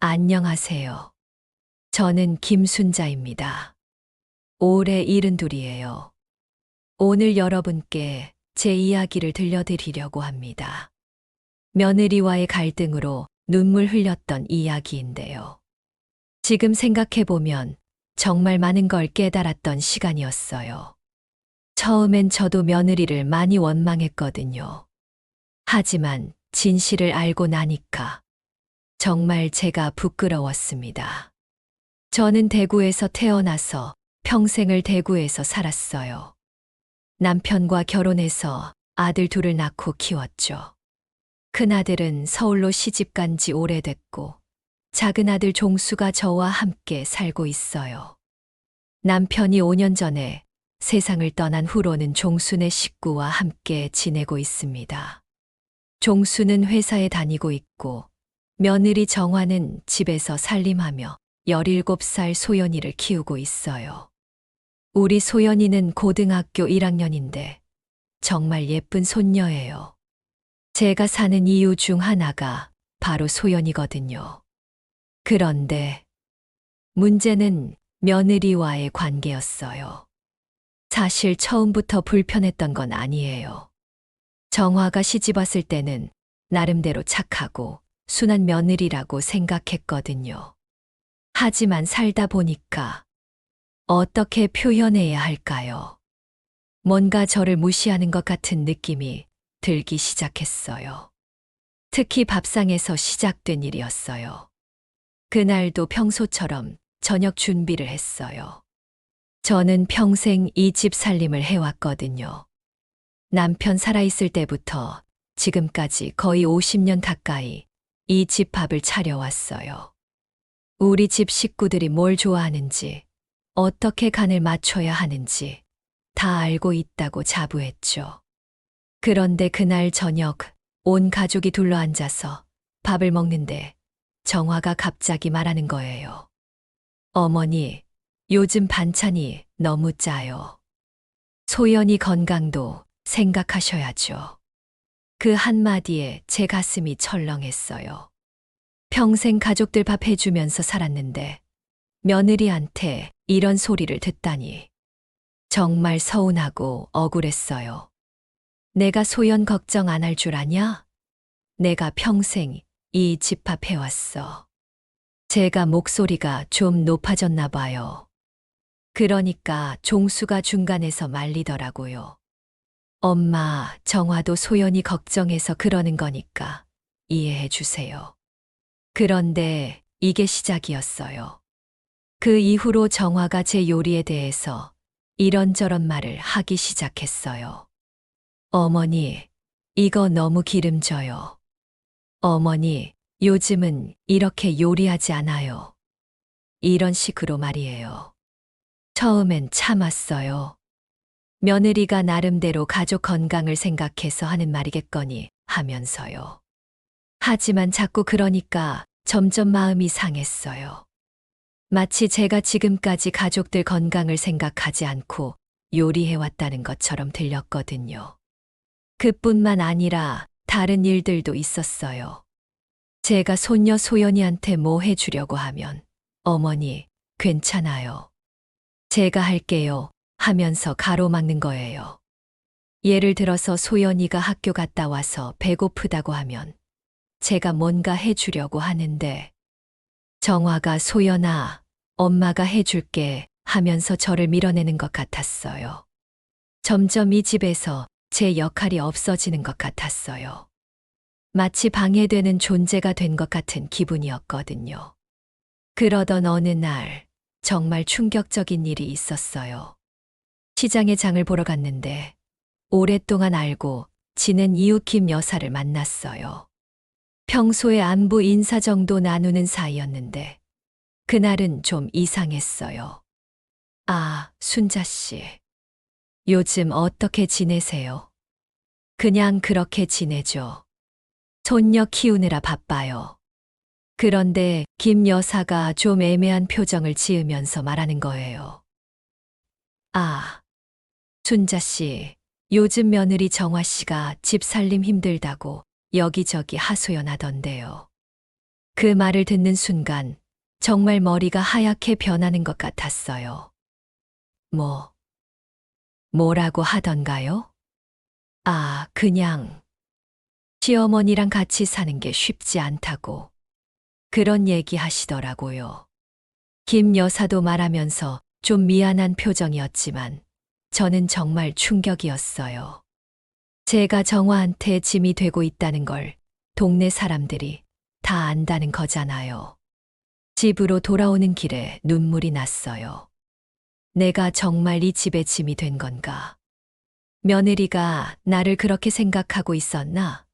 안녕하세요. 저는 김순자입니다. 올해 72이에요. 오늘 여러분께 제 이야기를 들려드리려고 합니다. 며느리와의 갈등으로 눈물 흘렸던 이야기인데요. 지금 생각해보면 정말 많은 걸 깨달았던 시간이었어요. 처음엔 저도 며느리를 많이 원망했거든요. 하지만 진실을 알고 나니까 정말 제가 부끄러웠습니다. 저는 대구에서 태어나서 평생을 대구에서 살았어요. 남편과 결혼해서 아들 둘을 낳고 키웠죠. 큰아들은 서울로 시집간 지 오래됐고, 작은 아들 종수가 저와 함께 살고 있어요. 남편이 5년 전에 세상을 떠난 후로는 종수네 식구와 함께 지내고 있습니다. 종수는 회사에 다니고 있고, 며느리 정화는 집에서 살림하며 17살 소연이를 키우고 있어요. 우리 소연이는 고등학교 1학년인데 정말 예쁜 손녀예요. 제가 사는 이유 중 하나가 바로 소연이거든요. 그런데 문제는 며느리와의 관계였어요. 사실 처음부터 불편했던 건 아니에요. 정화가 시집 왔을 때는 나름대로 착하고 순한 며느리라고 생각했거든요. 하지만 살다 보니까 어떻게 표현해야 할까요? 뭔가 저를 무시하는 것 같은 느낌이 들기 시작했어요. 특히 밥상에서 시작된 일이었어요. 그날도 평소처럼 저녁 준비를 했어요. 저는 평생 이 집 살림을 해왔거든요. 남편 살아있을 때부터 지금까지 거의 50년 가까이 이 집 밥을 차려왔어요. 우리 집 식구들이 뭘 좋아하는지, 어떻게 간을 맞춰야 하는지 다 알고 있다고 자부했죠. 그런데 그날 저녁 온 가족이 둘러앉아서 밥을 먹는데 정화가 갑자기 말하는 거예요. 어머니, 요즘 반찬이 너무 짜요. 소연이 건강도 생각하셔야죠. 그 한마디에 제 가슴이 철렁했어요. 평생 가족들 밥 해주면서 살았는데 며느리한테 이런 소리를 듣다니 정말 서운하고 억울했어요. 내가 소연 걱정 안 할 줄 아냐? 내가 평생 이 집 밥 해왔어. 제가 목소리가 좀 높아졌나 봐요. 그러니까 종수가 중간에서 말리더라고요. 엄마, 정화도 소연이 걱정해서 그러는 거니까 이해해 주세요. 그런데 이게 시작이었어요. 그 이후로 정화가 제 요리에 대해서 이런저런 말을 하기 시작했어요. 어머니, 이거 너무 기름져요. 어머니, 요즘은 이렇게 요리하지 않아요. 이런 식으로 말이에요. 처음엔 참았어요. 며느리가 나름대로 가족 건강을 생각해서 하는 말이겠거니 하면서요. 하지만 자꾸 그러니까 점점 마음이 상했어요. 마치 제가 지금까지 가족들 건강을 생각하지 않고 요리해왔다는 것처럼 들렸거든요. 그뿐만 아니라 다른 일들도 있었어요. 제가 손녀 소연이한테 뭐 해주려고 하면 어머니, 괜찮아요. 제가 할게요 하면서 가로막는 거예요. 예를 들어서 소연이가 학교 갔다 와서 배고프다고 하면 제가 뭔가 해주려고 하는데 정화가 소연아, 엄마가 해줄게 하면서 저를 밀어내는 것 같았어요. 점점 이 집에서 제 역할이 없어지는 것 같았어요. 마치 방해되는 존재가 된 것 같은 기분이었거든요. 그러던 어느 날 정말 충격적인 일이 있었어요. 시장에 장을 보러 갔는데 오랫동안 알고 지낸 이웃 김 여사를 만났어요. 평소에 안부 인사 정도 나누는 사이였는데 그날은 좀 이상했어요. 아, 순자 씨. 요즘 어떻게 지내세요? 그냥 그렇게 지내죠. 손녀 키우느라 바빠요. 그런데 김 여사가 좀 애매한 표정을 지으면서 말하는 거예요. 아, 순자 씨, 요즘 며느리 정화 씨가 집 살림 힘들다고 여기저기 하소연하던데요. 그 말을 듣는 순간 정말 머리가 하얗게 변하는 것 같았어요. 뭐라고 하던가요? 아, 그냥 시어머니랑 같이 사는 게 쉽지 않다고 그런 얘기 하시더라고요. 김 여사도 말하면서 좀 미안한 표정이었지만 저는 정말 충격이었어요. 제가 정화한테 짐이 되고 있다는 걸 동네 사람들이 다 안다는 거잖아요. 집으로 돌아오는 길에 눈물이 났어요. 내가 정말 이 집의 짐이 된 건가? 며느리가 나를 그렇게 생각하고 있었나?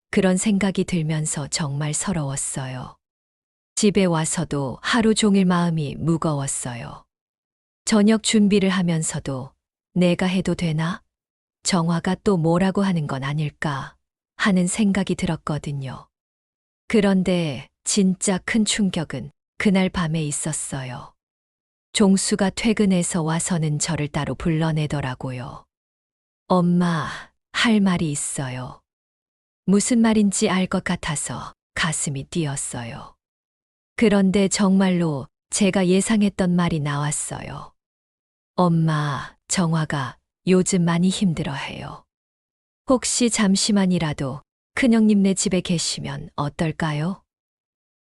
그런 생각이 들면서 정말 서러웠어요. 집에 와서도 하루 종일 마음이 무거웠어요. 저녁 준비를 하면서도 내가 해도 되나? 정화가 또 뭐라고 하는 건 아닐까 하는 생각이 들었거든요. 그런데 진짜 큰 충격은 그날 밤에 있었어요. 종수가 퇴근해서 와서는 저를 따로 불러내더라고요. 엄마, 할 말이 있어요. 무슨 말인지 알 것 같아서 가슴이 뛰었어요. 그런데 정말로 제가 예상했던 말이 나왔어요. 엄마, 정화가 요즘 많이 힘들어해요. 혹시 잠시만이라도 큰형님네 집에 계시면 어떨까요?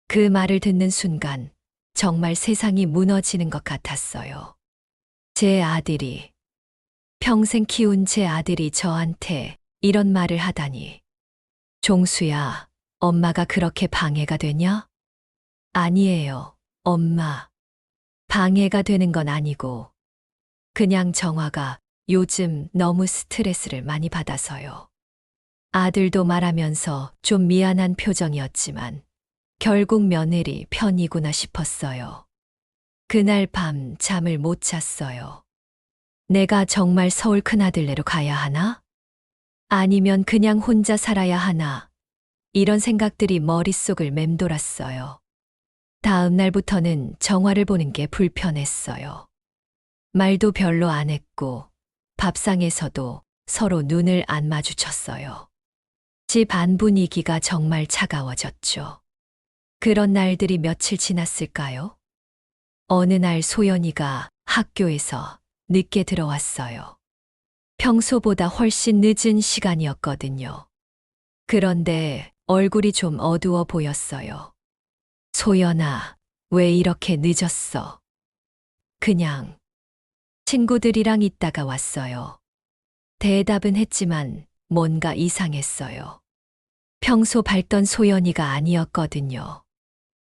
그 말을 듣는 순간 정말 세상이 무너지는 것 같았어요. 제 아들이, 평생 키운 제 아들이 저한테 이런 말을 하다니. 종수야, 엄마가 그렇게 방해가 되냐? 아니에요, 엄마. 방해가 되는 건 아니고, 그냥 정화가 요즘 너무 스트레스를 많이 받아서요. 아들도 말하면서 좀 미안한 표정이었지만, 결국 며느리 편이구나 싶었어요. 그날 밤 잠을 못 잤어요. 내가 정말 서울 큰아들네로 가야 하나? 아니면 그냥 혼자 살아야 하나? 이런 생각들이 머릿속을 맴돌았어요. 다음 날부터는 정화를 보는 게 불편했어요. 말도 별로 안 했고 밥상에서도 서로 눈을 안 마주쳤어요. 집 안 분위기가 정말 차가워졌죠. 그런 날들이 며칠 지났을까요? 어느 날 소연이가 학교에서 늦게 들어왔어요. 평소보다 훨씬 늦은 시간이었거든요. 그런데 얼굴이 좀 어두워 보였어요. 소연아, 왜 이렇게 늦었어? 그냥 친구들이랑 있다가 왔어요. 대답은 했지만 뭔가 이상했어요. 평소 밝던 소연이가 아니었거든요.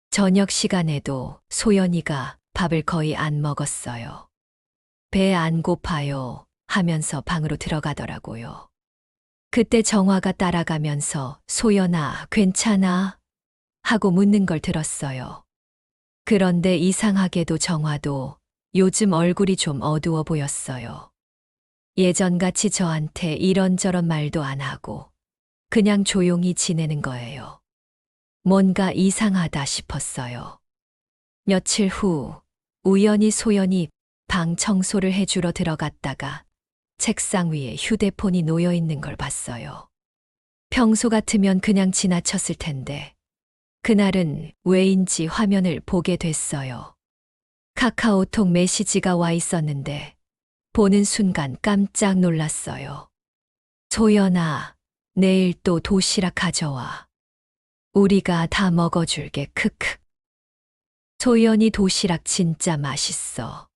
저녁 시간에도 소연이가 밥을 거의 안 먹었어요. 배 안 고파요 하면서 방으로 들어가더라고요. 그때 정화가 따라가면서 소연아, 괜찮아? 하고 묻는 걸 들었어요. 그런데 이상하게도 정화도 요즘 얼굴이 좀 어두워 보였어요. 예전같이 저한테 이런저런 말도 안 하고 그냥 조용히 지내는 거예요. 뭔가 이상하다 싶었어요. 며칠 후 우연히 소연이 방 청소를 해주러 들어갔다가 책상 위에 휴대폰이 놓여 있는 걸 봤어요. 평소 같으면 그냥 지나쳤을 텐데 그날은 왜인지 화면을 보게 됐어요. 카카오톡 메시지가 와 있었는데 보는 순간 깜짝 놀랐어요. 소연아, 내일 또 도시락 가져와. 우리가 다 먹어줄게, 크크. 소연이 도시락 진짜 맛있어.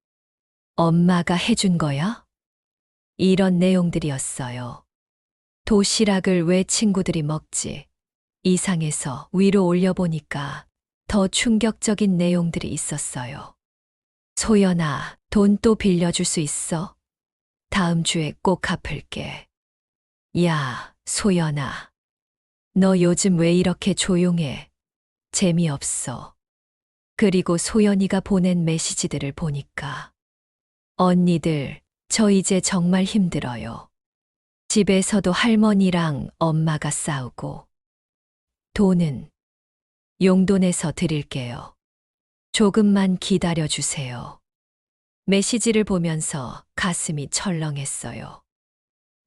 엄마가 해준 거야? 이런 내용들이었어요. 도시락을 왜 친구들이 먹지? 이상해서 위로 올려보니까 더 충격적인 내용들이 있었어요. 소연아, 돈 또 빌려줄 수 있어? 다음 주에 꼭 갚을게. 야, 소연아. 너 요즘 왜 이렇게 조용해? 재미없어. 그리고 소연이가 보낸 메시지들을 보니까 언니들, 저 이제 정말 힘들어요. 집에서도 할머니랑 엄마가 싸우고 돈은 용돈에서 드릴게요. 조금만 기다려 주세요. 메시지를 보면서 가슴이 철렁했어요.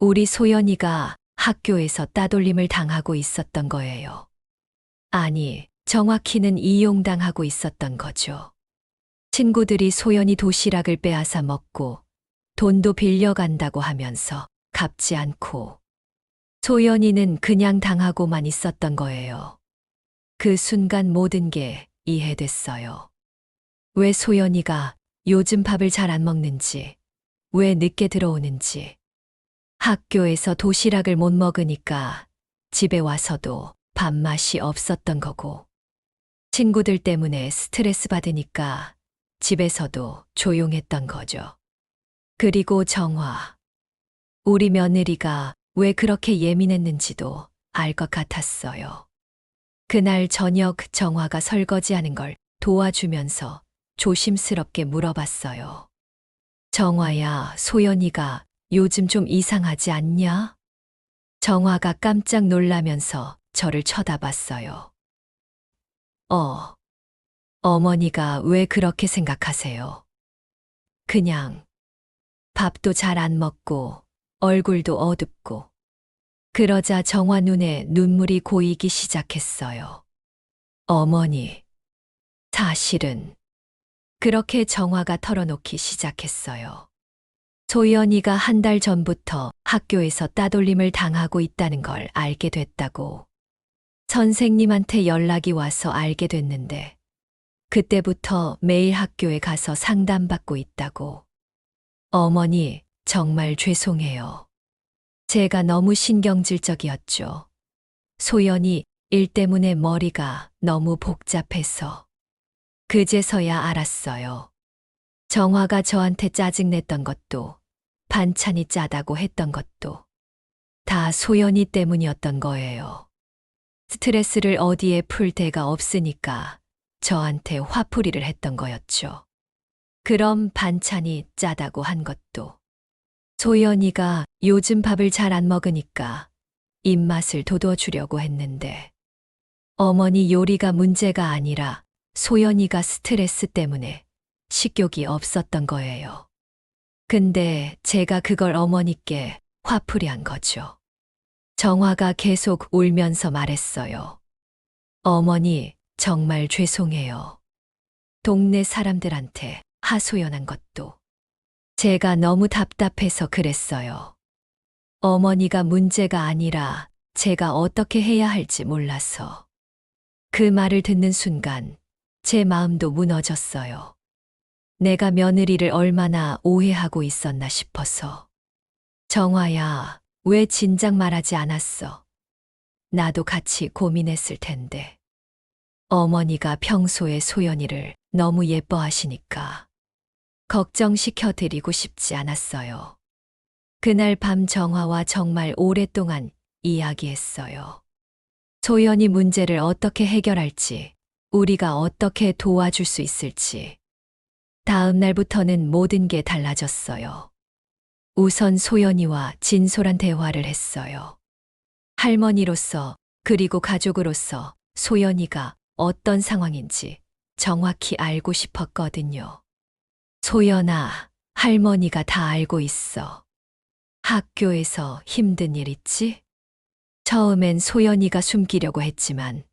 우리 소연이가 학교에서 따돌림을 당하고 있었던 거예요. 아니, 정확히는 이용당하고 있었던 거죠. 친구들이 소연이 도시락을 빼앗아 먹고 돈도 빌려간다고 하면서 갚지 않고 소연이는 그냥 당하고만 있었던 거예요. 그 순간 모든 게 이해됐어요. 왜 소연이가 요즘 밥을 잘 안 먹는지, 왜 늦게 들어오는지, 학교에서 도시락을 못 먹으니까 집에 와서도 밥맛이 없었던 거고, 친구들 때문에 스트레스 받으니까 집에서도 조용했던 거죠. 그리고 정화. 우리 며느리가 왜 그렇게 예민했는지도 알 것 같았어요. 그날 저녁 정화가 설거지하는 걸 도와주면서 조심스럽게 물어봤어요. 정화야, 소연이가 요즘 좀 이상하지 않냐? 정화가 깜짝 놀라면서 저를 쳐다봤어요. 어머니가 왜 그렇게 생각하세요? 그냥 밥도 잘 안 먹고 얼굴도 어둡고. 그러자 정화 눈에 눈물이 고이기 시작했어요. 어머니, 사실은 그렇게 정화가 털어놓기 시작했어요. 소연이가 한 달 전부터 학교에서 따돌림을 당하고 있다는 걸 알게 됐다고. 선생님한테 연락이 와서 알게 됐는데, 그때부터 매일 학교에 가서 상담받고 있다고. 어머니, 정말 죄송해요. 제가 너무 신경질적이었죠. 소연이 일 때문에 머리가 너무 복잡해서. 그제서야 알았어요. 정화가 저한테 짜증냈던 것도, 반찬이 짜다고 했던 것도 다 소연이 때문이었던 거예요. 스트레스를 어디에 풀 데가 없으니까 저한테 화풀이를 했던 거였죠. 그럼 반찬이 짜다고 한 것도 소연이가 요즘 밥을 잘 안 먹으니까 입맛을 돋워주려고 했는데 어머니 요리가 문제가 아니라 소연이가 스트레스 때문에 식욕이 없었던 거예요. 근데 제가 그걸 어머니께 화풀이한 거죠. 정화가 계속 울면서 말했어요. 어머니, 정말 죄송해요. 동네 사람들한테 하소연한 것도 제가 너무 답답해서 그랬어요. 어머니가 문제가 아니라 제가 어떻게 해야 할지 몰라서. 그 말을 듣는 순간 제 마음도 무너졌어요. 내가 며느리를 얼마나 오해하고 있었나 싶어서. 정화야, 왜 진작 말하지 않았어? 나도 같이 고민했을 텐데. 어머니가 평소에 소연이를 너무 예뻐하시니까 걱정시켜 드리고 싶지 않았어요. 그날 밤 정화와 정말 오랫동안 이야기했어요. 소연이 문제를 어떻게 해결할지, 우리가 어떻게 도와줄 수 있을지. 다음 날부터는 모든 게 달라졌어요. 우선 소연이와 진솔한 대화를 했어요. 할머니로서 그리고 가족으로서 소연이가 어떤 상황인지 정확히 알고 싶었거든요. 소연아, 할머니가 다 알고 있어. 학교에서 힘든 일 있지? 처음엔 소연이가 숨기려고 했지만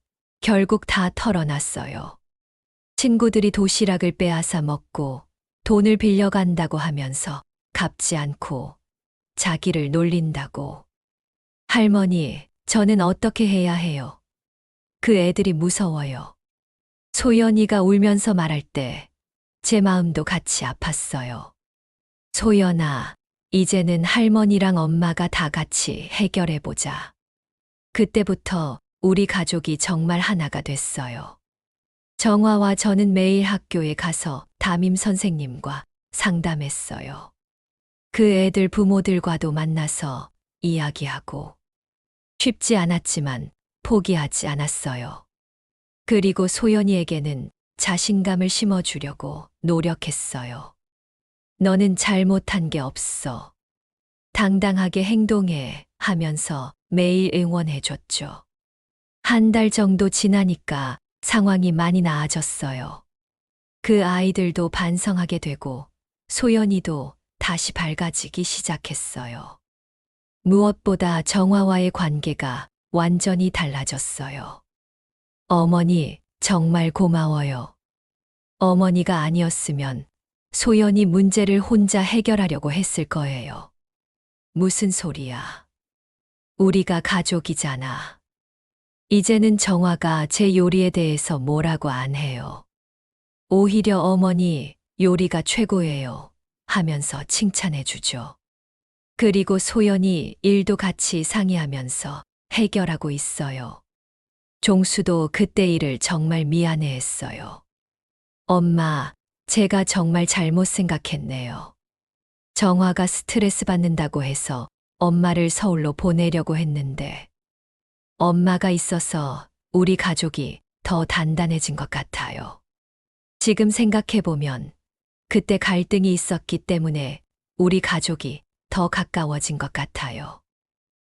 결국 다 털어놨어요. 친구들이 도시락을 빼앗아 먹고 돈을 빌려간다고 하면서 갚지 않고 자기를 놀린다고. 할머니, 저는 어떻게 해야 해요? 그 애들이 무서워요. 소연이가 울면서 말할 때 제 마음도 같이 아팠어요. 소연아, 이제는 할머니랑 엄마가 다 같이 해결해보자. 그때부터 우리 가족이 정말 하나가 됐어요. 정화와 저는 매일 학교에 가서 담임 선생님과 상담했어요. 그 애들 부모들과도 만나서 이야기하고. 쉽지 않았지만 포기하지 않았어요. 그리고 소연이에게는 자신감을 심어주려고 노력했어요. 너는 잘못한 게 없어. 당당하게 행동해 하면서 매일 응원해줬죠. 한 달 정도 지나니까 상황이 많이 나아졌어요. 그 아이들도 반성하게 되고 소연이도 다시 밝아지기 시작했어요. 무엇보다 정화와의 관계가 완전히 달라졌어요. 어머니, 정말 고마워요. 어머니가 아니었으면 소연이 문제를 혼자 해결하려고 했을 거예요. 무슨 소리야. 우리가 가족이잖아. 이제는 정화가 제 요리에 대해서 뭐라고 안 해요. 오히려 어머니, 요리가 최고예요. 하면서 칭찬해 주죠. 그리고 소연이 일도 같이 상의하면서 해결하고 있어요. 종수도 그때 일을 정말 미안해 했어요. 엄마, 제가 정말 잘못 생각했네요. 정화가 스트레스 받는다고 해서 엄마를 서울로 보내려고 했는데, 엄마가 있어서 우리 가족이 더 단단해진 것 같아요. 지금 생각해보면 그때 갈등이 있었기 때문에 우리 가족이 더 가까워진 것 같아요.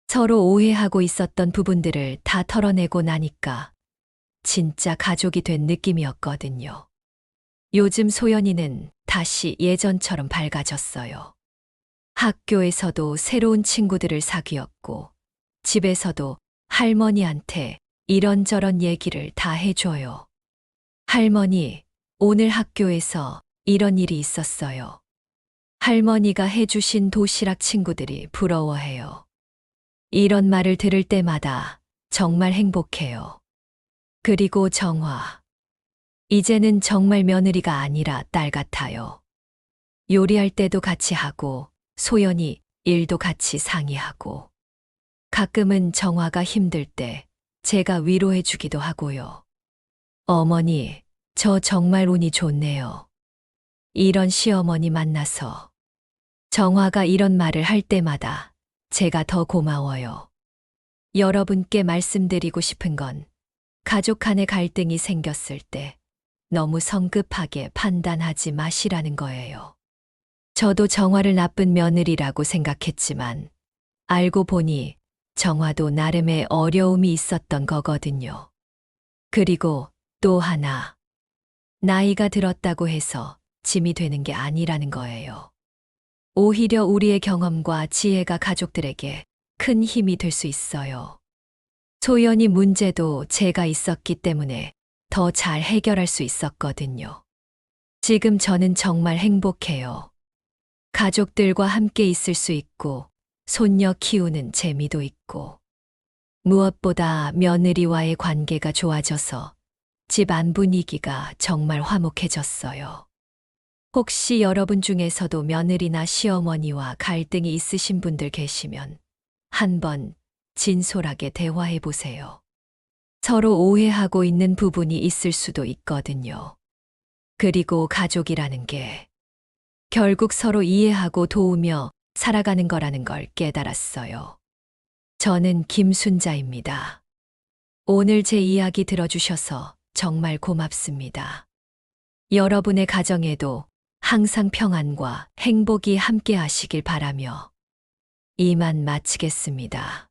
서로 오해하고 있었던 부분들을 다 털어내고 나니까 진짜 가족이 된 느낌이었거든요. 요즘 소연이는 다시 예전처럼 밝아졌어요. 학교에서도 새로운 친구들을 사귀었고, 집에서도 할머니한테 이런저런 얘기를 다 해줘요. 할머니, 오늘 학교에서 이런 일이 있었어요. 할머니가 해주신 도시락 친구들이 부러워해요. 이런 말을 들을 때마다 정말 행복해요. 그리고 정화. 이제는 정말 며느리가 아니라 딸 같아요. 요리할 때도 같이 하고, 소연이 일도 같이 상의하고. 가끔은 정화가 힘들 때 제가 위로해 주기도 하고요. 어머니, 저 정말 운이 좋네요. 이런 시어머니 만나서. 정화가 이런 말을 할 때마다 제가 더 고마워요. 여러분께 말씀드리고 싶은 건 가족 간의 갈등이 생겼을 때 너무 성급하게 판단하지 마시라는 거예요. 저도 정화를 나쁜 며느리라고 생각했지만 알고 보니 정화도 나름의 어려움이 있었던 거거든요. 그리고 또 하나, 나이가 들었다고 해서 짐이 되는 게 아니라는 거예요. 오히려 우리의 경험과 지혜가 가족들에게 큰 힘이 될 수 있어요. 소연이 문제도 제가 있었기 때문에 더 잘 해결할 수 있었거든요. 지금 저는 정말 행복해요. 가족들과 함께 있을 수 있고, 손녀 키우는 재미도 있고, 무엇보다 며느리와의 관계가 좋아져서 집안 분위기가 정말 화목해졌어요. 혹시 여러분 중에서도 며느리나 시어머니와 갈등이 있으신 분들 계시면 한번 진솔하게 대화해 보세요. 서로 오해하고 있는 부분이 있을 수도 있거든요. 그리고 가족이라는 게 결국 서로 이해하고 도우며 살아가는 거라는 걸 깨달았어요. 저는 김순자입니다. 오늘 제 이야기 들어주셔서 정말 고맙습니다. 여러분의 가정에도 항상 평안과 행복이 함께 하시길 바라며 이만 마치겠습니다.